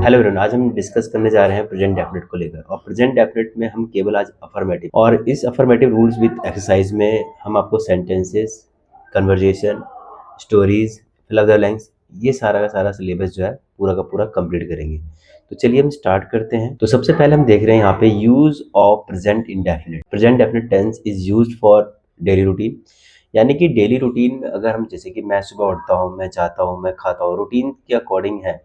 Hello everyone, आज हम discuss करने जा रहे हैं प्रेजेंट डेफिनेट को लेकर। और प्रेजेंट डेफिनेट में हम केवल आज अफर्मेटिव और इस अफर्मेटिव रूल्स विद एक्सरसाइज में हम आपको sentences, conversation, stories, fill in the blanks, ये सारा का सारा सिलेबस जो है पूरा का पूरा कंप्लीट करेंगे। तो चलिए हम स्टार्ट करते हैं। तो सबसे पहले हम देख रहे हैं यहाँ पे use of present indefinite. Present definite tense is used for daily routine, यानी कि डेली रूटीन में अगर हम जैसे कि मैं सुबह उठता हूँ, मैं जाता हूँ, मैं खाता हूँ, रूटीन के अकॉर्डिंग है,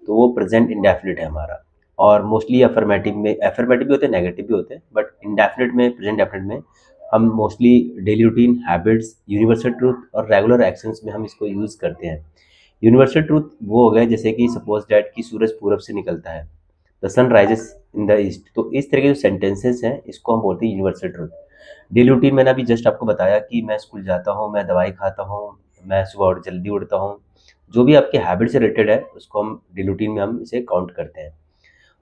तो वो प्रेजेंट इंडेफिनिट है हमारा। और मोस्टली अफर्मेटिव में अफर्मेटिव भी होते हैं, नेगेटिव भी होते हैं, बट इंडेफिनिट में, प्रेजेंट डेफिनिट में हम mostly daily routine, habits, universal truth और रेगुलर एक्शंस में हम इसको यूज़ करते हैं। यूनिवर्सल ट्रूथ वो हो गए जैसे कि सपोज डैट कि सूरज पूरब से निकलता है, the sun rises in the east. तो इस तरह के जो सेंटेंसेस हैं इसको हम बोलते हैं यूनिवर्सल ट्रूथ। डेली रूटीन मैंने अभी जस्ट आपको बताया कि मैं स्कूल जाता हूँ, मैं दवाई खाता हूँ, मैं सुबह उठ जल्दी उठता हूँ। जो भी आपके हैबिट से रिलेटेड है उसको हम डेली रूटीन में हम इसे काउंट करते हैं।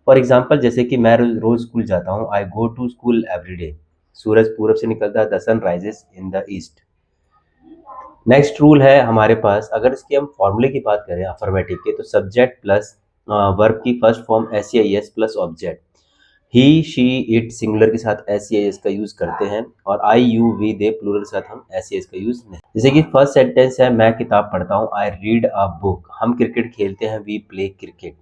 फॉर एग्जाम्पल जैसे कि मैं रोज स्कूल जाता हूँ, I go to school every day, सूरज पूरब से निकलता है, the sun rises in the east. Next rule है हमारे पास, अगर इसके हम फॉर्मूले की बात करें अफर्मेटिव के, तो सब्जेक्ट प्लस वर्ब की first form S C I S plus object. He, she, it singular के साथ एस सी आई एस का यूज करते हैं, और I, you, we, they plural के साथ हम एस सी एस का यूज नहीं। जैसे कि फर्स्ट सेंटेंस है, मैं किताब पढ़ता हूँ, आई रीड अ बुक। हम क्रिकेट खेलते हैं, we play cricket.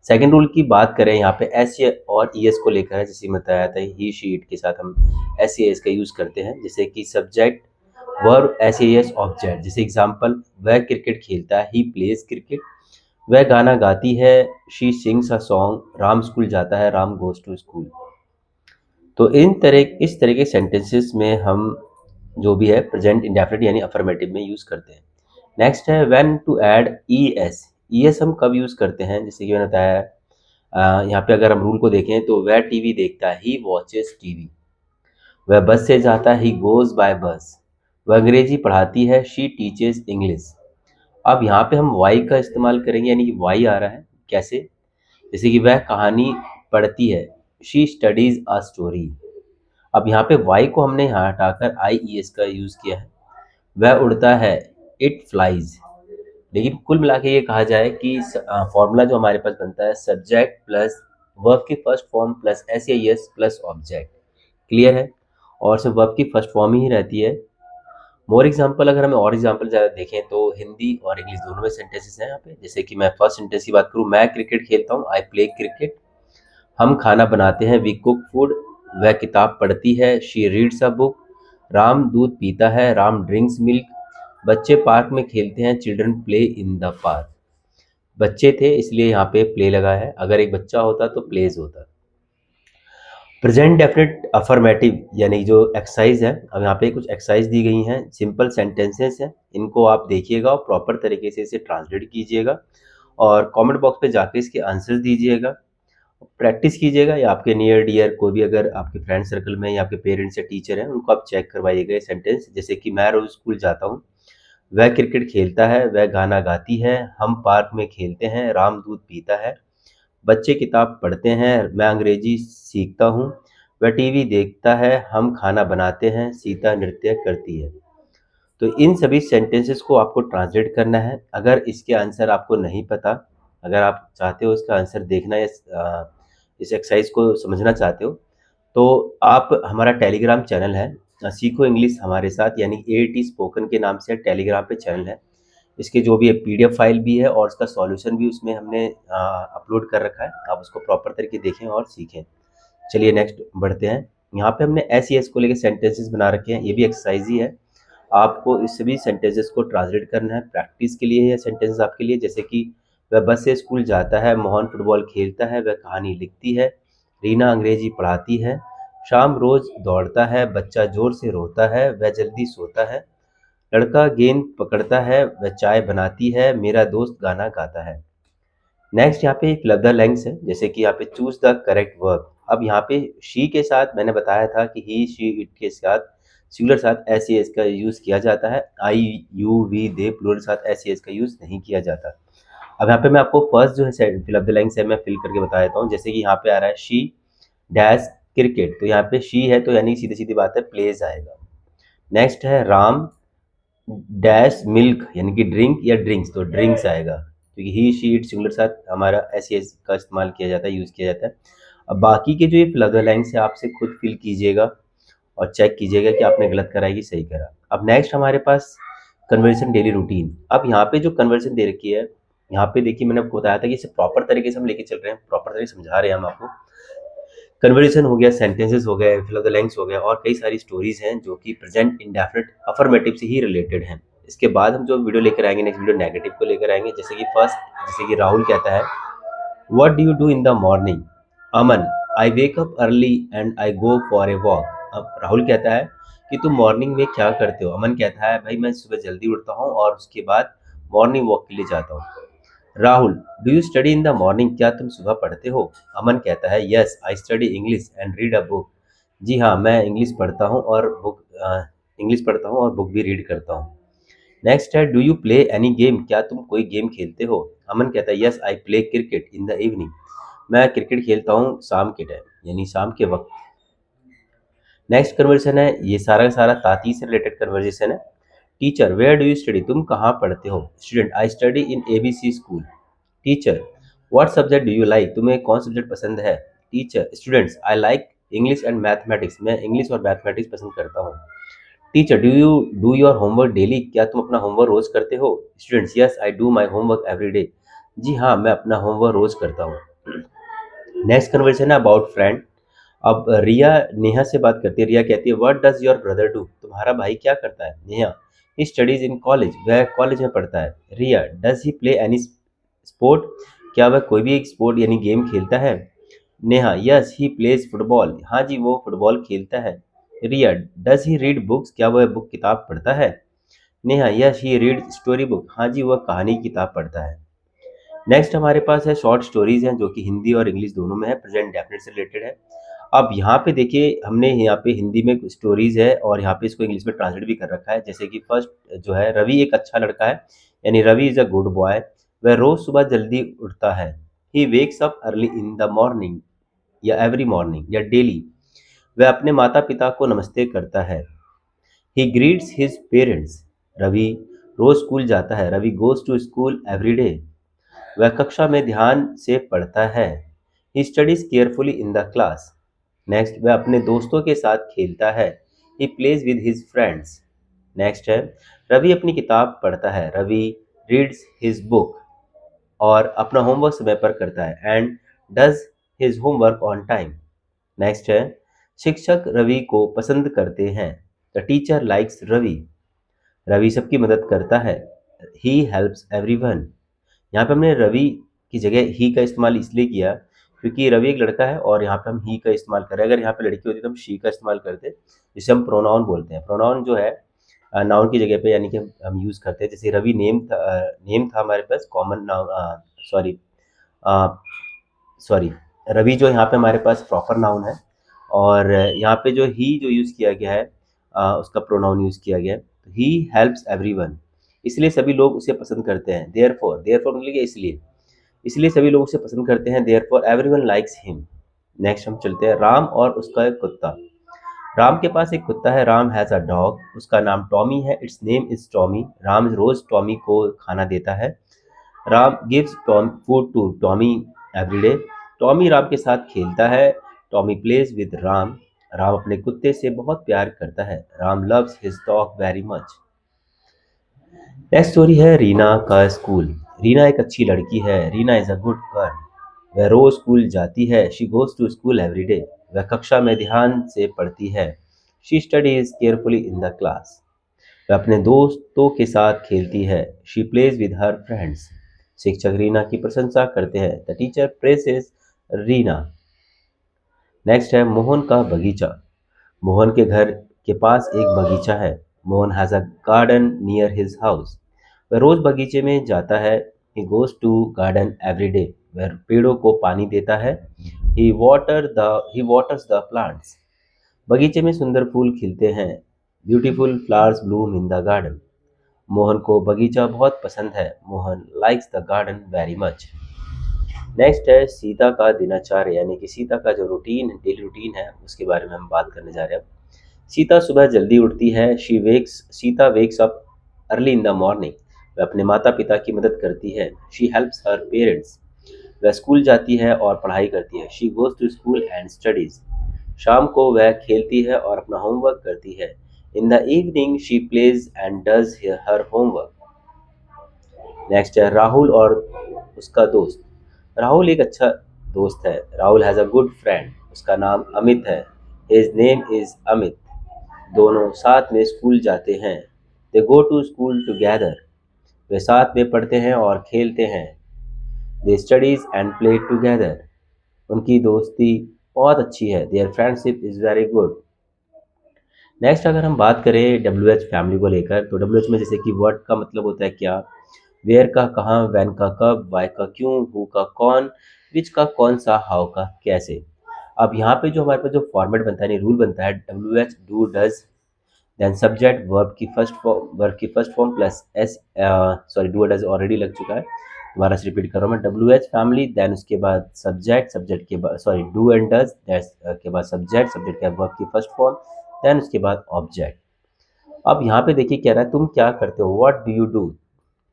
Second rule की बात करें, यहाँ पे एस और ई एस को लेकर है, जैसे बताया था ही, शी, इट के साथ हम एस सी एस का यूज करते हैं। जैसे कि subject verb S S object. जैसे एग्जाम्पल, वह क्रिकेट खेलता है, ही प्लेज क्रिकेट। वह गाना गाती है, she sings a song. Ram school जाता है, राम गोज टू स्कूल। तो इस तरह के सेंटेंसेस में हम जो भी है प्रेजेंट इंडेफिनिट यानी अफर्मेटिव में यूज करते हैं। नेक्स्ट है when to add E S. E S हम कब यूज करते हैं, जैसे कि मैंने बताया है, यहाँ पे अगर हम रूल को देखें तो वह टीवी देखता है, ही वॉचेस टीवी। वह बस से जाता है, ही गोज बाय बस। वह अंग्रेजी पढ़ाती है, शी टीचेस इंग्लिश। अब यहाँ पे हम वाई का इस्तेमाल करेंगे, यानी कि वाई आ रहा है कैसे, जैसे कि वह कहानी पढ़ती है, शी स्टडीज अ स्टोरी। अब यहाँ पे वाई को हमने यहाँ हटाकर आई ई एस का यूज किया है। वह उड़ता है, इट फ्लाइज। लेकिन कुल मिला के ये कहा जाए कि फॉर्मूला जो हमारे पास बनता है, सब्जेक्ट प्लस वर्ब की first form plus S A S plus object. Clear है? और सिर्फ वर्ब की फर्स्ट फॉर्म ही रहती है। मोर एग्जाम्पल, अगर हमें और एग्जाम्पल ज़्यादा देखें तो हिंदी और इंग्लिश दोनों में सेंटेंसेस हैं यहाँ पे। जैसे कि मैं फर्स्ट सेंटेंस की बात करूँ, मैं क्रिकेट खेलता हूँ, आई प्ले क्रिकेट। हम खाना बनाते हैं, वी कुक फूड। वह किताब पढ़ती है, she reads a book. Ram दूध पीता है, राम ड्रिंक्स मिल्क। बच्चे पार्क में खेलते हैं, children play in the park. बच्चे थे इसलिए यहाँ पे प्ले लगा है, अगर एक बच्चा होता तो प्लेज होता। प्रेजेंट डेफिनेट अफर्मेटिव यानी जो एक्सरसाइज है, अब यहाँ पे कुछ एक्सरसाइज दी गई हैं, सिंपल सेंटेंसेस हैं, इनको आप देखिएगा और प्रॉपर तरीके से इसे ट्रांसलेट कीजिएगा और कमेंट बॉक्स पे जाके इसके आंसर्स दीजिएगा, प्रैक्टिस कीजिएगा, या आपके नियर डियर कोई भी अगर आपके फ्रेंड सर्कल में या आपके पेरेंट्स या टीचर हैं उनको आप चेक करवाइएगा ये सेंटेंस। जैसे कि मैं रोज स्कूल जाता हूँ, वह क्रिकेट खेलता है, वह गाना गाती है, हम पार्क में खेलते हैं, राम दूध पीता है। बच्चे किताब पढ़ते हैं, मैं अंग्रेजी सीखता हूँ। वह टीवी देखता है, हम खाना बनाते हैं, सीता नृत्य करती है। तो इन सभी सेंटेंसेस को आपको ट्रांसलेट करना है। अगर इसके आंसर आपको नहीं पता, अगर आप चाहते हो इसका आंसर देखना या इस एक्सरसाइज को समझना चाहते हो, तो आप हमारा टेलीग्राम चैनल है, सीखो इंग्लिश हमारे साथ, यानी AT स्पोकन के नाम से टेलीग्राम पे चैनल है। इसके जो भी है PDF फाइल भी है और इसका सॉल्यूशन भी उसमें हमने अपलोड कर रखा है, आप उसको प्रॉपर तरीके देखें और सीखें। चलिए नेक्स्ट बढ़ते हैं। यहाँ पे हमने एस एस को लेके सेंटेंसेस बना रखे हैं, ये भी एक्सरसाइज ही है। आपको इस सभी सेंटेंसेस को ट्रांसलेट करना है, प्रैक्टिस के लिए ये सेंटेंसेस आपके लिए। जैसे कि वह बस से स्कूल जाता है, मोहन फुटबॉल खेलता है, वह कहानी लिखती है, रीना अंग्रेजी पढ़ाती है, शाम रोज दौड़ता है, बच्चा जोर से रोता है, वह जल्दी सोता है, लड़का गेंद पकड़ता है, वह चाय बनाती है, मेरा दोस्त गाना गाता है। नेक्स्ट यहाँ पे फिल द ब्लैंक्स है, जैसे कि यहाँ पे चूज द करेक्ट वर्ब। अब यहाँ पे शी के साथ मैंने बताया था कि ही, शी, इट के साथ सिंगुलर साथ एस एस का यूज किया जाता है, आई, यू, वी, दे प्लूरल साथ एस एस का यूज नहीं किया जाता। अब यहाँ पे मैं आपको फर्स्ट जो है फिल द ब्लैंक्स है मैं फिल करके बता देता हूँ। जैसे कि यहाँ पे आ रहा है शी डैश क्रिकेट, तो यहाँ पे शी है तो यानी सीधी सीधी बात है प्लेज आएगा। नेक्स्ट है राम डैश मिल्क, यानी कि ड्रिंक या ड्रिंक्स, तो ड्रिंक्स आएगा। क्योंकि ही शी इट सिंगुलर साथ हमारा एस एस का इस्तेमाल किया जाता है, यूज़ किया जाता है। अब बाकी के जो ये फिल द ब्लैंक्स है आपसे खुद फिल कीजिएगा और चेक कीजिएगा कि आपने गलत करा है कि सही करा। अब नेक्स्ट हमारे पास कन्वर्सेशन डेली रूटीन। अब यहाँ पे जो कन्वर्सेशन दे रखी है, यहाँ पे देखिए मैंने आपको बताया था कि इसे प्रॉपर तरीके से हम लेके चल रहे हैं, प्रॉपर तरीके से समझा रहे हैं हम आपको। कन्वर्सेशन हो गया, सेंटेंसेस हो गए, फिल द ब्लैंक्स हो गया और कई सारी स्टोरीज हैं जो कि प्रेजेंट इंडेफिनिट अफर्मेटिव से ही रिलेटेड हैं। इसके बाद हम जो वीडियो लेकर आएंगे, नेक्स्ट वीडियो नेगेटिव को लेकर आएंगे। जैसे कि राहुल कहता है, what do you do in the morning? Aman, I wake up early and I go for a walk. अब राहुल कहता है कि तुम मॉर्निंग में क्या करते हो? अमन कहता है, भाई मैं सुबह जल्दी उठता हूँ और उसके बाद मॉर्निंग वॉक के लिए जाता हूँ। Rahul, do you study in the morning? क्या तुम सुबह पढ़ते हो? अमन कहता है, yes I study English and read a book. जी हाँ, मैं इंग्लिश पढ़ता हूँ और बुक भी रीड करता हूँ। नेक्स्ट है, do you play any game? क्या तुम कोई गेम खेलते हो? अमन कहता है, yes I play cricket in the evening. मैं क्रिकेट खेलता हूँ शाम के टाइम, यानी शाम के वक्त। नेक्स्ट कन्वर्सेशन है, ये सारा का सारा ताती से रिलेटेड कन्वर्सेशन है। Teacher, where do you study? तुम कहाँ पढ़ते हो? Student, I study in ABC school. Teacher, what subject do you like? तुम्हें कौन सब्जेक्ट पसंद है? Teacher, students, I like English and mathematics. मैं इंग्लिश और मैथमेटिक्स पसंद करता हूँ। Teacher, do your homework daily? क्या तुम अपना होमवर्क रोज करते हो? Students, yes I do my homework every day. जी हाँ, मैं अपना होमवर्क रोज करता हूँ। नेक्स्ट कन्वर्सेशन है अबाउट फ्रेंड। अब रिया नेहा से बात करती है। रिया कहती है, what does your brother do? तुम्हारा भाई क्या करता है? Neha, he studies in college. वह कॉलेज में पढ़ता है। Riya, does he play any sport? क्या वह कोई भी एक स्पोर्ट यानी गेम खेलता है? Neha, yes he plays football. हाँ जी, वो फुटबॉल खेलता है। Riya, does he read books? क्या वह बुक किताब पढ़ता है? Neha, yes he read story book. हाँ जी, वह कहानी की किताब पढ़ता है। नेक्स्ट हमारे पास है शॉर्ट स्टोरीज हैं जो कि हिंदी और इंग्लिश दोनों में है, प्रेजेंट डेफिनेट से रिलेटेड है। अब यहाँ पे देखिए, हमने यहाँ पे हिंदी में स्टोरीज है और यहाँ पे इसको इंग्लिश में ट्रांसलेट भी कर रखा है। जैसे कि फर्स्ट जो है, रवि एक अच्छा लड़का है, यानी Ravi is a good boy. वह रोज सुबह जल्दी उठता है। He wakes up early in the morning, या एवरी मॉर्निंग या डेली। वह अपने माता पिता को नमस्ते करता है। He greets his parents. Ravi रोज स्कूल जाता है। Ravi goes to school every day. वह कक्षा में ध्यान से पढ़ता है। He studies carefully in the class. Next, वह अपने दोस्तों के साथ खेलता है। He plays with his friends. Next है, रवि अपनी किताब पढ़ता है। रवि रीड्स हिज बुक और अपना होमवर्क समय पर करता है and does his homework on time. Next है, शिक्षक रवि को पसंद करते हैं। The teacher likes Ravi. Ravi सबकी मदद करता है। He helps everyone. यहाँ पे हमने रवि की जगह ही का इस्तेमाल इसलिए किया क्योंकि रवि एक लड़का है और यहाँ पे हम ही का इस्तेमाल कर रहे हैं। अगर यहाँ पे लड़की होती तो हम शी का इस्तेमाल करते, जिसे हम प्रोनाउन बोलते हैं। प्रोनाउन जो है नाउन की जगह पे, यानी कि हम यूज़ करते हैं। जैसे रवि नेम था हमारे पास common noun, sorry sorry Ravi जो यहाँ पे हमारे पास प्रॉपर नाउन है और यहाँ पे जो ही जो यूज़ किया गया है, उसका प्रोनाउन यूज़ किया गया है। तो ही हेल्प्स एवरीवन, इसलिए सभी लोग उसे पसंद करते हैं। देयरफॉर मतलब कि इसलिए सभी लोग उसे पसंद करते हैं। Therefore everyone likes him. Next हम चलते हैं, राम और उसका एक कुत्ता। राम के पास एक कुत्ता है। Ram has a dog. उसका नाम टॉमी है। Its name is Tommy. Ram रोज टॉमी को खाना देता है। Ram gives food to Tommy every day. Tommy Ram के साथ खेलता है। Tommy plays with Ram. Ram अपने कुत्ते से बहुत प्यार करता है। Ram loves his dog very much. Next story है रीना का स्कूल। रीना एक अच्छी लड़की है। Reena is a good girl. वह रोज स्कूल जाती है। She goes to school every day. वह कक्षा में ध्यान से पढ़ती है। She studies carefully in the class. वह अपने दोस्तों के साथ खेलती है। She plays with her friends. शिक्षक रीना की प्रशंसा करते हैं। The teacher praises Reena. Next है मोहन का बगीचा। मोहन के घर के पास एक बगीचा है। Mohan has a garden near his house. वह रोज बगीचे में जाता है। He goes to garden every day. वह पेड़ों को पानी देता है। He waters the plants. बगीचे में सुंदर फूल खिलते हैं। Beautiful flowers bloom in the garden. Mohan को बगीचा बहुत पसंद है। Mohan likes the garden very much. Next है सीता का दिनचर्या, यानी कि सीता का जो रूटीन डेली रूटीन है उसके बारे में हम बात करने जा रहे हैं। सीता सुबह जल्दी उठती है। Sita wakes up early in the morning. वह अपने माता पिता की मदद करती है। She helps her parents. वह स्कूल जाती है और पढ़ाई करती है। She goes to school and studies. शाम को वह खेलती है और अपना होमवर्क करती है। In the evening she plays and does her homework. Next है राहुल और उसका दोस्त। राहुल एक अच्छा दोस्त है। Rahul has a good friend. उसका नाम अमित है। His name is Amit. दोनों साथ में स्कूल जाते हैं। दे गो टू स्कूल टुगेदर। वे साथ में पढ़ते हैं और खेलते हैं। दे स्टडीज एंड प्ले टुगेदर। उनकी दोस्ती बहुत अच्छी है। Their friendship is very good. Next अगर हम बात करें डब्ल्यू एच फैमिली को लेकर, तो डब्ल्यू एच में जैसे कि वर्ड का मतलब होता है क्या, वेयर का कहाँ, वैन का कब, वाई का क्यों, हु का कौन, विच का कौन सा, हाउ का कैसे। अब यहाँ पे जो हमारे पास जो फॉर्मेट बनता है, रूल बनता है, W H do does, then subject verb की first form plus S, sorry do does already लग चुका है, दोबारा से रिपीट कर रहा हूँ मैं, डब्ल्यू एच फैमिली, देन उसके बाद सब्जेक्ट के बाद सॉरी डू एंड डज, के बाद सब्जेक्ट के बाद वर्ब की फर्स्ट फॉर्म, देन उसके बाद ऑब्जेक्ट। अब यहाँ पे देखिए क्या रहा है, तुम क्या करते हो, what do you do.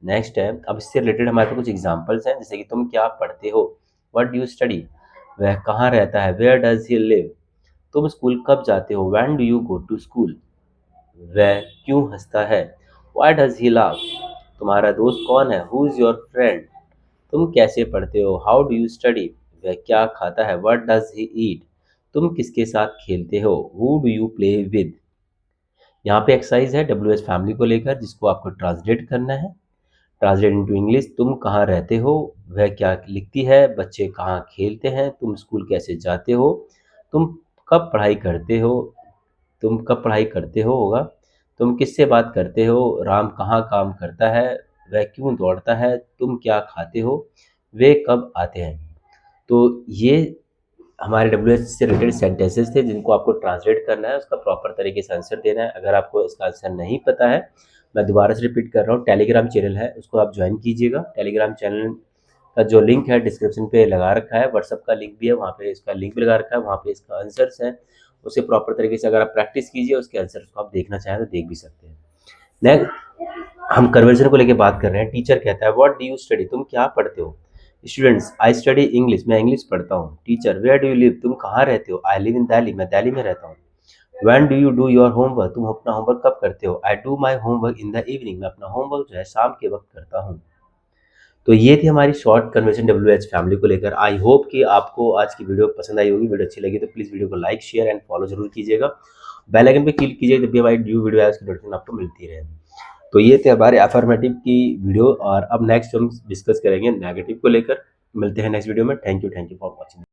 Next है, अब इससे रिलेटेड हमारे पास कुछ एग्जांपल्स हैं, जैसे कि तुम क्या पढ़ते हो, व्हाट डू यू स्टडी, वह कहाँ रहता है, वेयर डज ही लिव, तुम स्कूल कब जाते हो, when do you go to school, वह क्यों हंसता है, व्हाई डज ही लाफ, तुम्हारा दोस्त कौन है, हु इज योर फ्रेंड, तुम कैसे पढ़ते हो, हाउ डू यू स्टडी, वह क्या खाता है, व्हाट डज ही ईट, तुम किसके साथ खेलते हो, who do you play with. यहाँ पे एक्सरसाइज है डब्ल्यू एच फैमिली को लेकर, जिसको आपको ट्रांसलेट करना है। ट्रांसलेट इनटू इंग्लिश, तुम कहाँ रहते हो, वह क्या लिखती है, बच्चे कहाँ खेलते हैं, तुम स्कूल कैसे जाते हो, तुम कब पढ़ाई करते हो, तुम कब पढ़ाई करते हो होगा, तुम किससे बात करते हो, राम कहाँ काम करता है, वह क्यों दौड़ता है, तुम क्या खाते हो, वे कब आते हैं। तो ये हमारे डब्ल्यू एच से रिलेटेड सेंटेंसेस थे, जिनको आपको ट्रांसलेट करना है, उसका प्रॉपर तरीके से आंसर देना है। अगर आपको इसका आंसर नहीं पता है, मैं दोबारा से रिपीट कर रहा हूँ, टेलीग्राम चैनल है, उसको आप ज्वाइन कीजिएगा। टेलीग्राम चैनल का जो लिंक है डिस्क्रिप्शन पे लगा रखा है, व्हाट्सअप का लिंक भी है, वहाँ पे इसका लिंक भी लगा रखा है, वहाँ पे इसका आंसर्स है, उसे प्रॉपर तरीके से अगर आप प्रैक्टिस कीजिए, उसके आंसर को आप देखना चाहें तो देख भी सकते हैं। नेक्स्ट हम कन्वर्जन को लेकर बात कर रहे हैं। टीचर कहता है व्हाट डू यू स्टडी, तुम क्या पढ़ते हो। स्टूडेंट्स आई स्टडी इंग्लिश, मैं इंग्लिश पढ़ता हूँ। Teacher where do you live, तुम कहाँ रहते हो। आई लिव इन दिल्ली, मैं दिल्ली में रहता हूँ। When do you do your homework, तुम अपना होमवर्क कब करते हो। आई do my homework in the evening, मैं अपना होमवर्क जो है शाम के वक्त करता हूँ। तो ये थी हमारी short conversation W H family को लेकर। आई होप कि आपको आज की वीडियो पसंद आई होगी। वीडियो अच्छी लगी तो प्लीज़ वीडियो को लाइक शेयर एंड फॉलो जरूर कीजिएगा। बेल आइकन पे क्लिक कीजिए, जब भी हमारी न्यू वीडियो आए उसकी नोटिफिकेशन आपको मिलती रहे। तो ये थे हमारे अफर्मेटिव की वीडियो, और अब नेक्स्ट हम डिस्कस करेंगे नेगेटिव को लेकर। मिलते हैं नेक्स्ट वीडियो में। Thank you for watching.